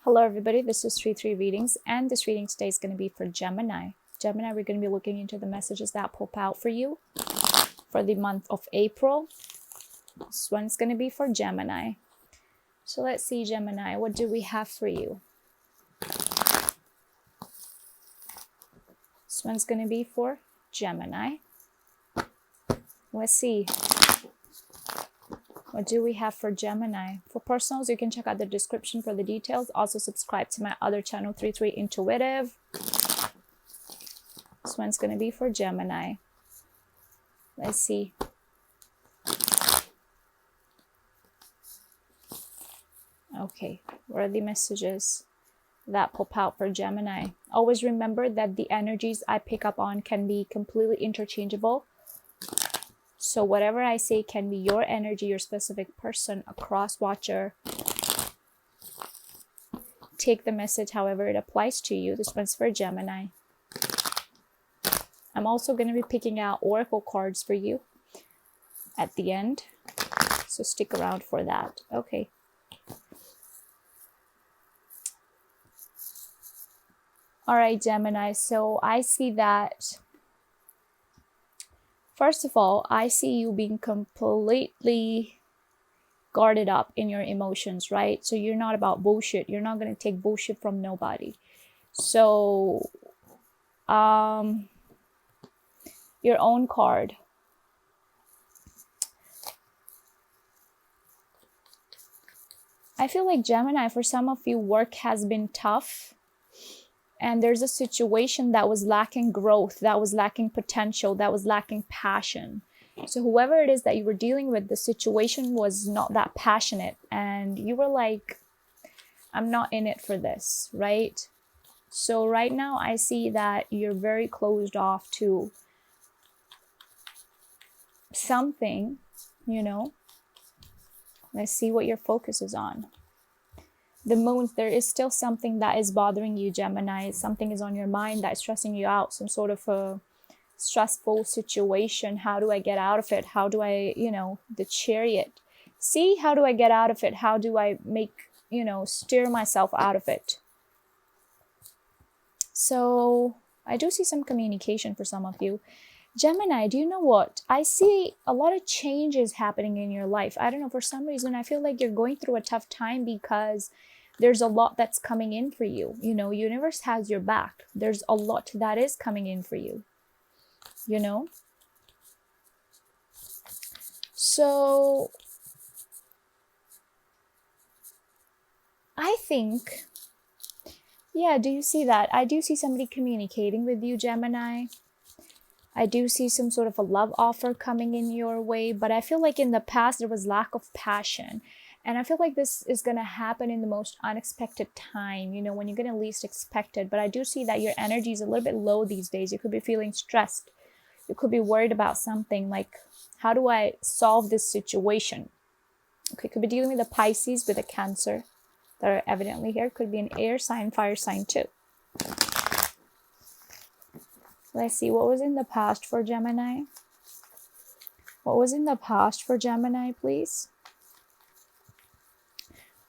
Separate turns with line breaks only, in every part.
Hello everybody, this is 3 readings, and this reading today is going to be for Gemini. Gemini, we're going to be looking into the messages that pop out for you for the month of April. This one's going to be for Gemini. So let's see, Gemini, what do we have for you? This one's going to be for Gemini. Let's see. What do we have for Gemini? For personals, you can check out the description for the details. Also subscribe to my other channel, 3 Intuitive. This one's going to be for Gemini. Let's see. Okay, what are the messages that pop out for Gemini? Always remember that the energies I pick up on can be completely interchangeable. So whatever I say can be your energy, your specific person, a cross watcher. Take the message however it applies to you. This one's for Gemini. I'm also going to be picking out oracle cards for you at the end. So stick around for that. Okay. All right, Gemini. So I see that. First of all, I see you being completely guarded up in your emotions, right? So you're not about bullshit. You're not going to take bullshit from nobody. So, your own card. I feel like Gemini, for some of you, work has been tough. And there's a situation that was lacking growth, that was lacking potential, that was lacking passion. So whoever it is that you were dealing with, the situation was not that passionate. And you were like, I'm not in it for this, right? So right now I see that you're very closed off to something, you know. Let's see what your focus is on. The moon, there is still something that is bothering you, Gemini. Something is on your mind that is stressing you out. Some sort of a stressful situation. How do I get out of it? How do I, the Chariot. See, how do I get out of it? How do I make, steer myself out of it? So I do see some communication for some of you. Gemini, do you know what? I see a lot of changes happening in your life. I don't know, for some reason, I feel like you're going through a tough time because there's a lot that's coming in for you. Universe has your back. There's a lot that is coming in for you, So I think, yeah, do you see that? I do see somebody communicating with you, Gemini. I do see some sort of a love offer coming in your way, but I feel like in the past there was lack of passion. And I feel like this is going to happen in the most unexpected time, when you're going to least expect it. But I do see that your energy is a little bit low these days. You could be feeling stressed. You could be worried about something like, how do I solve this situation? Okay, could be dealing with a Pisces, with a Cancer that are evidently here. Could be an air sign, fire sign too. Let's see, what was in the past for Gemini? What was in the past for Gemini, please?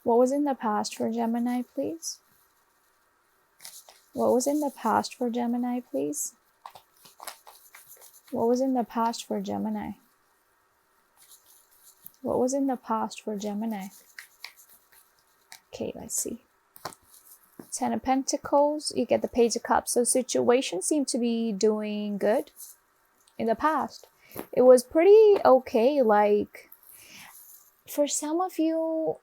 What was in the past for Gemini, please? What was in the past for Gemini, please? What was in the past for Gemini? What was in the past for Gemini? Okay, let's see. 10 of Pentacles, you get the Page of Cups. So situations seem to be doing good in the past. It was pretty okay. Like, for some of you,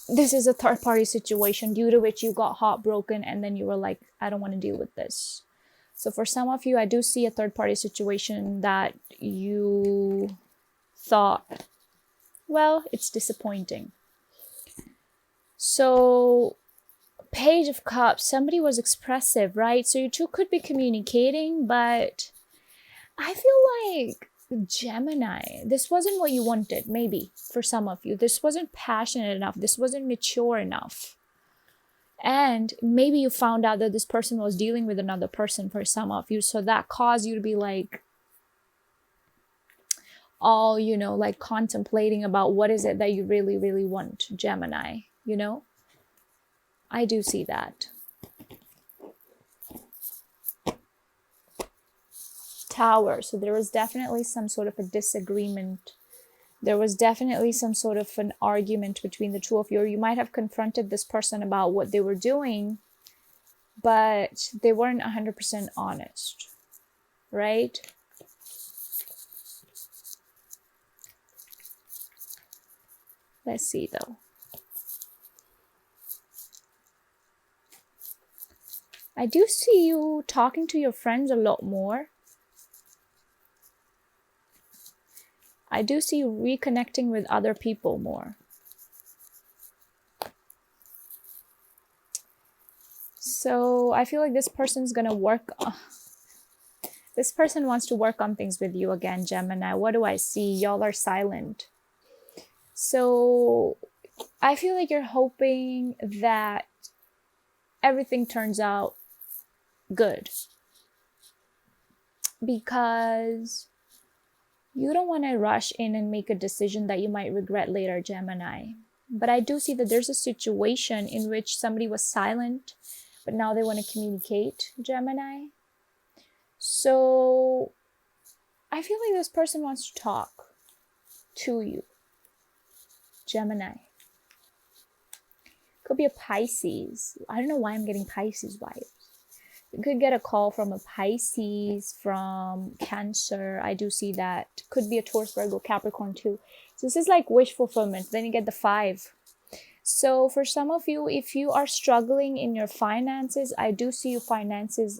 this is a third-party situation due to which you got heartbroken and then you were like, I don't want to deal with this. So for some of you, I do see a third-party situation that you thought, well, it's disappointing. So Page of Cups, somebody was expressive, right? So you two could be communicating, but I feel like Gemini, this wasn't what you wanted, maybe, for some of you. This wasn't passionate enough. This wasn't mature enough. And maybe you found out that this person was dealing with another person for some of you. So that caused you to be like, all, like contemplating about what is it that you really, really want, Gemini, I do see that. Tower. So there was definitely some sort of a disagreement. There was definitely some sort of an argument between the two of you, or you might have confronted this person about what they were doing, but they weren't 100% honest, right? Let's see though. I do see you talking to your friends a lot more. I do see you reconnecting with other people more. So I feel like this person's gonna work. This person wants to work on things with you again, Gemini. What do I see? Y'all are silent. So I feel like you're hoping that everything turns out good, because you don't want to rush in and make a decision that you might regret later, Gemini. But I do see that there's a situation in which somebody was silent, but now they want to communicate, Gemini. So I feel like this person wants to talk to you, Gemini. Could be a Pisces. I don't know why I'm getting Pisces vibes. You could get a call from a Pisces, from Cancer. I do see that. Could be a Taurus, Virgo, Capricorn too. So this is like wish fulfillment. Then you get the 5. So for some of you, if you are struggling in your finances, I do see your finances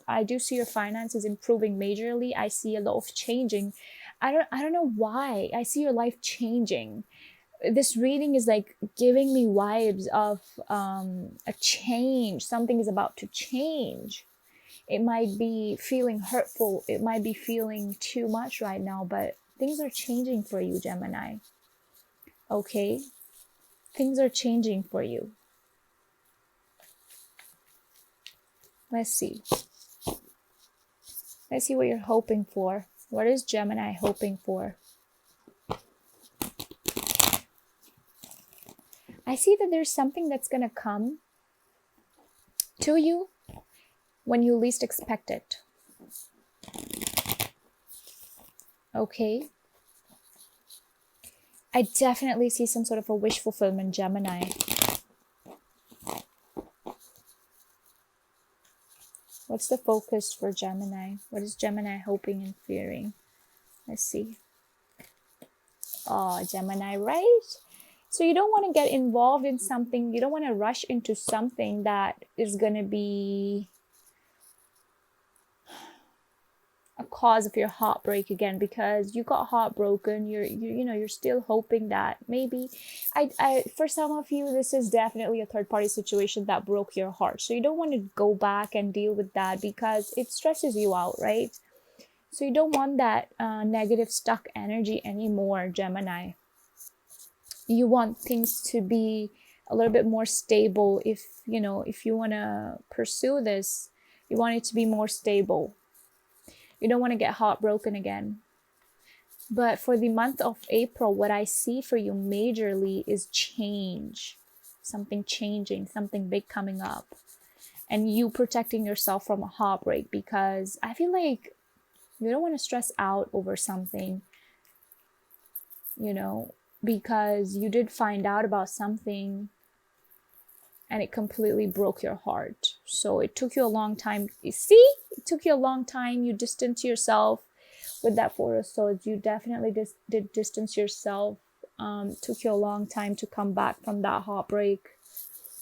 improving majorly. I see a lot of changing. I don't know why. I see your life changing. This reading is like giving me vibes of a change. Something is about to change. It might be feeling hurtful. It might be feeling too much right now, but things are changing for you, Gemini. Okay? Things are changing for you. Let's see. Let's see what you're hoping for. What is Gemini hoping for? I see that there's something that's going to come to you when you least expect it. Okay? I definitely see some sort of a wish fulfillment, Gemini. What's the focus for Gemini? What is Gemini hoping and fearing? Let's see. Oh, Gemini, right? So you don't want to get involved in something. You don't want to rush into something that is going to be a cause of your heartbreak again, because you got heartbroken. You're still hoping that maybe I for some of you, this is definitely a third party situation that broke your heart. So you don't want to go back and deal with that because it stresses you out, right? So you don't want that negative stuck energy anymore, Gemini. You want things to be a little bit more stable. If you want to pursue this, you want it to be more stable. You don't want to get heartbroken again. But for the month of April, what I see for you majorly is change. Something changing, something big coming up. And you protecting yourself from a heartbreak, because I feel like you don't want to stress out over something, because you did find out about something and it completely broke your heart. So it took you a long time. You see, it took you a long time. You distanced yourself with that 4 of Swords. You definitely did distance yourself. Took you a long time to come back from that heartbreak.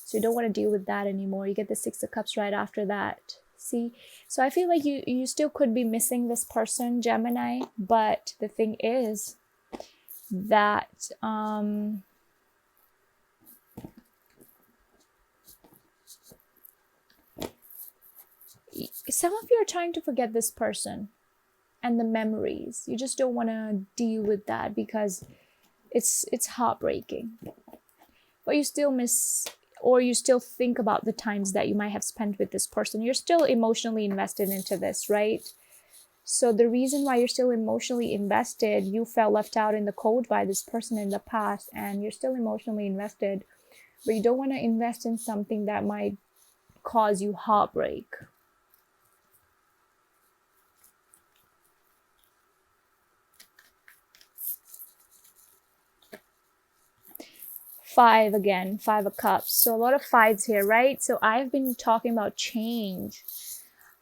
So you don't want to deal with that anymore. You get the 6 of Cups right after that. See? So I feel like you still could be missing this person, Gemini. But the thing is that some of you are trying to forget this person and the memories. You just don't want to deal with that because it's heartbreaking. But you still miss, or you still think about the times that you might have spent with this person. You're still emotionally invested into this, right? So the reason why you're still emotionally invested, you felt left out in the cold by this person in the past, and you're still emotionally invested but you don't want to invest in something that might cause you heartbreak. Five again, Five of Cups. So a lot of fives here, right? So I've been talking about change.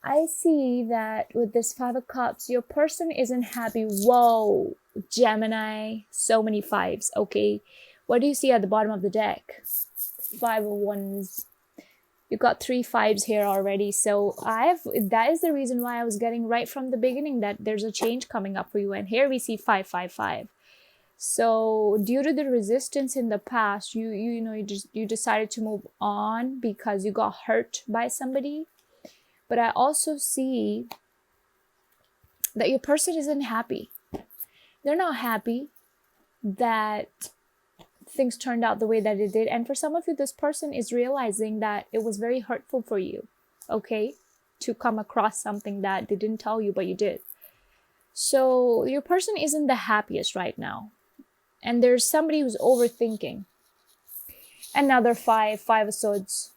I see that with this Five of Cups, your person isn't happy. Whoa, Gemini, so many fives. Okay, what do you see at the bottom of the deck? Five of Wands. You got 3 fives here already. So that is the reason why I was getting right from the beginning that there's a change coming up for you. And here we see 555. So due to the resistance in the past, you decided to move on because you got hurt by somebody. But I also see that your person isn't happy. They're not happy that things turned out the way that it did. And for some of you, this person is realizing that it was very hurtful for you, okay, to come across something that they didn't tell you, but you did. So your person isn't the happiest right now. And there's somebody who's overthinking. Another Five of Swords.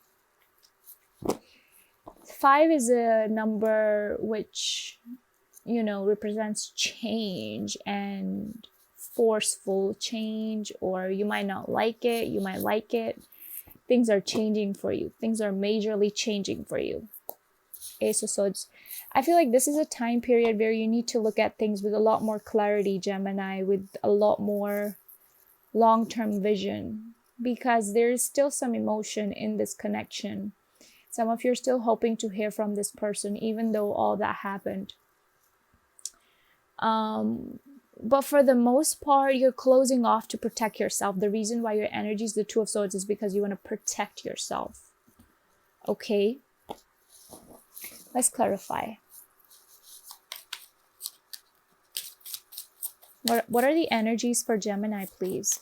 5 is a number which, represents change and forceful change, or you might not like it, you might like it. Things are changing for you. Things are majorly changing for you. Ace of Swords. I feel like this is a time period where you need to look at things with a lot more clarity, Gemini, with a lot more long-term vision, because there is still some emotion in this connection. Some of you are still hoping to hear from this person, even though all that happened. But for the most part, you're closing off to protect yourself. The reason why your energy is the Two of Swords is because you want to protect yourself. Okay? Let's clarify. What are the energies for Gemini, please?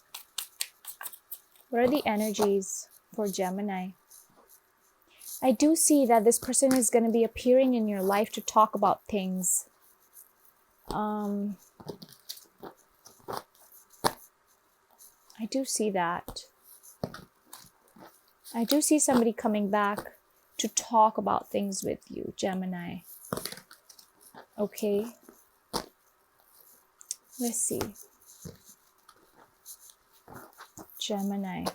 What are the energies for Gemini? I do see that this person is going to be appearing in your life to talk about things. I do see that. I do see somebody coming back to talk about things with you, Gemini. Okay. Let's see. Gemini.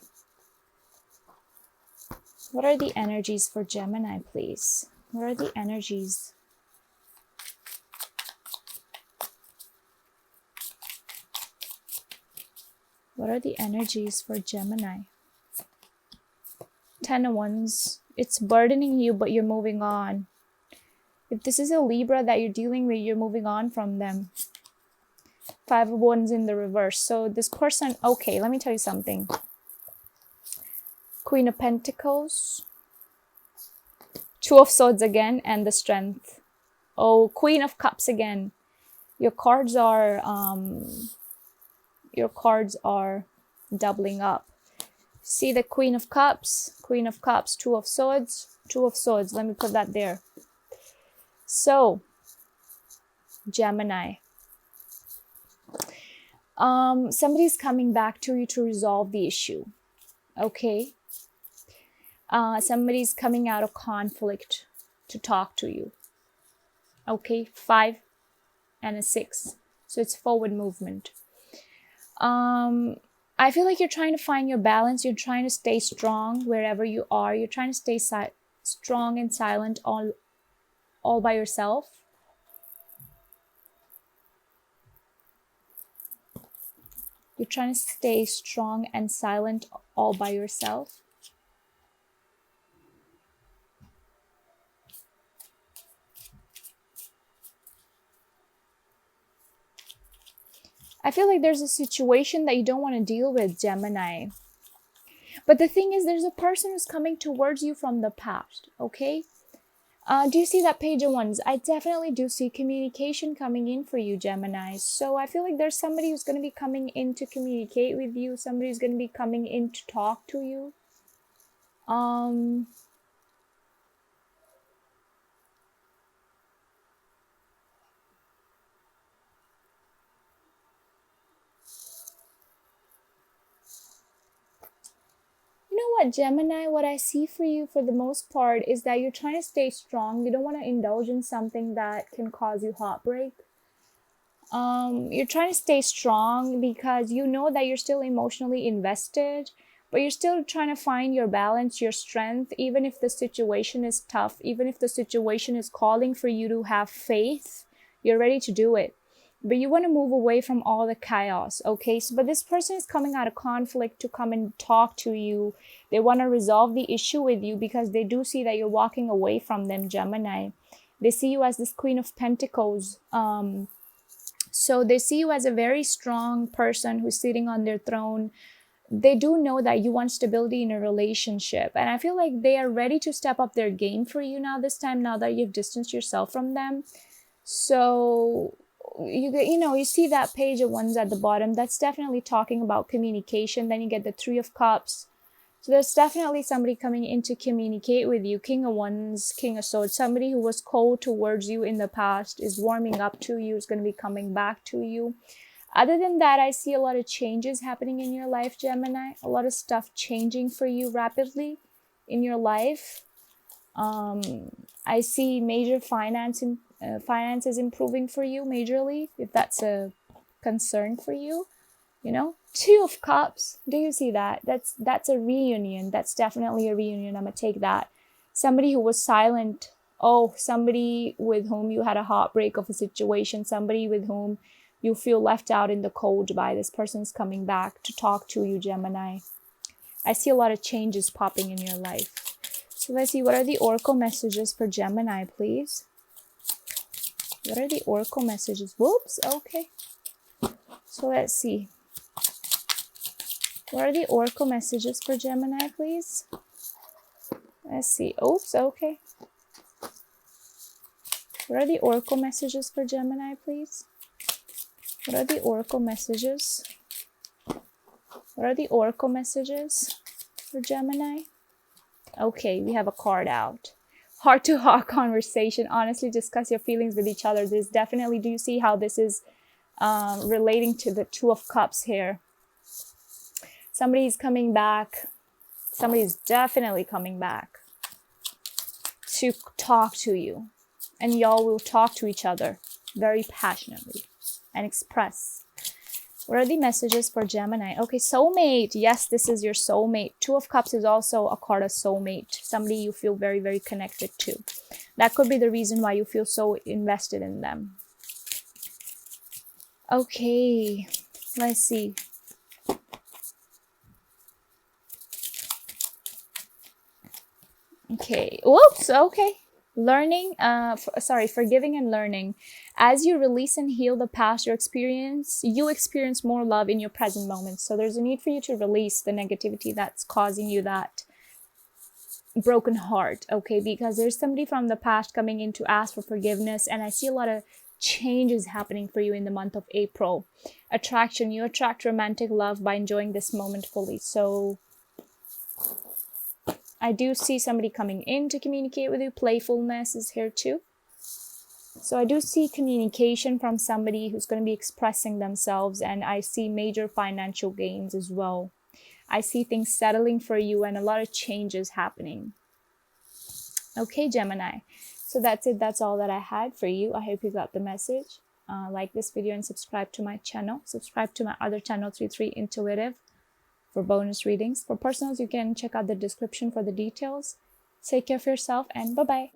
What are the energies for Gemini, please? What are the energies? What are the energies for Gemini? 10 of Wands. It's burdening you, but you're moving on. If this is a Libra that you're dealing with, you're moving on from them. 5 of Wands in the reverse. So this person, okay, let me tell you something. Queen of Pentacles. 2 of Swords again, and the Strength. Oh, Queen of Cups again. Your cards are doubling up. See the Queen of Cups, 2 of Swords, 2 of Swords. Let me put that there. So, Gemini. Somebody's coming back to you to resolve the issue. Okay? Somebody's coming out of conflict to talk to you. Okay? 5 and a 6. So it's forward movement. I feel like you're trying to find your balance. You're trying to stay strong wherever you are. You're trying to stay strong and silent all by yourself. You're trying to stay strong and silent all by yourself. I feel like there's a situation that you don't want to deal with, Gemini. But the thing is, there's a person who's coming towards you from the past, okay? Do you see that Page of Wands? I definitely do see communication coming in for you, Gemini. So I feel like there's somebody who's going to be coming in to communicate with you. Somebody who's going to be coming in to talk to you. what, Gemini, what I see for you for the most part is that you're trying to stay strong. You don't want to indulge in something that can cause you heartbreak. You're trying to stay strong because you know that you're still emotionally invested, but you're still trying to find your balance, your strength, even if the situation is tough, even if the situation is calling for you to have faith, you're ready to do it. But you want to move away from all the chaos, okay? So, but this person is coming out of conflict to come and talk to you. They want to resolve the issue with you because they do see that you're walking away from them, Gemini. They see you as this Queen of Pentacles. So they see you as a very strong person who's sitting on their throne. They do know that you want stability in a relationship. And I feel like they are ready to step up their game for you now this time, now that you've distanced yourself from them. So you see that page of wands at the bottom. That's definitely talking about communication. Then you get the Three of Cups. So there's definitely somebody coming in to communicate with you. King of Wands, King of Swords. Somebody who was cold towards you in the past is warming up to you, is going to be coming back to you. Other than that, I see a lot of changes happening in your life, Gemini. A lot of stuff changing for you rapidly in your life. I see major finances improving for you majorly, if that's a concern for you. Two of Cups. Do you see that? That's a reunion. That's definitely a reunion. I'm gonna take that. Somebody who was silent. Oh, somebody with whom you had a heartbreak of a situation. Somebody with whom you feel left out in the cold by. This person's coming back to talk to you, Gemini. I see a lot of changes popping in your life. So let's see, what are the oracle messages for Gemini, please? What are the oracle messages? Whoops, okay. So let's see. What are the oracle messages for Gemini, please? Let's see. Oops, okay. What are the oracle messages for Gemini, please? What are the oracle messages? What are the oracle messages for Gemini? Okay, we have a card out. Heart-to-heart conversation. Honestly, discuss your feelings with each other. There's definitely, do you see how this is relating to the Two of Cups here? Somebody's coming back. Somebody's definitely coming back to talk to you. And y'all will talk to each other very passionately and express. What are the messages for Gemini? Okay, soulmate. Yes, this is your soulmate. Two of Cups is also a card of soulmate. Somebody you feel very, very connected to. That could be the reason why you feel so invested in them. Okay, let's see. Okay, whoops, okay. Forgiving and learning. As you release and heal the past, you experience more love in your present moments. So there's a need for you to release the negativity that's causing you that broken heart, okay? Because there's somebody from the past coming in to ask for forgiveness, and I see a lot of changes happening for you in the month of April. Attraction. You attract romantic love by enjoying this moment fully. So I do see somebody coming in to communicate with you. Playfulness is here too. So I do see communication from somebody who's going to be expressing themselves, and I see major financial gains as well. I see things settling for you and a lot of changes happening. Okay, Gemini. So that's it. That's all that I had for you. I hope you got the message. Like this video and subscribe to my channel. Subscribe to my other channel, 33 Intuitive, for bonus readings. For personals, you can check out the description for the details. Take care of yourself and bye-bye.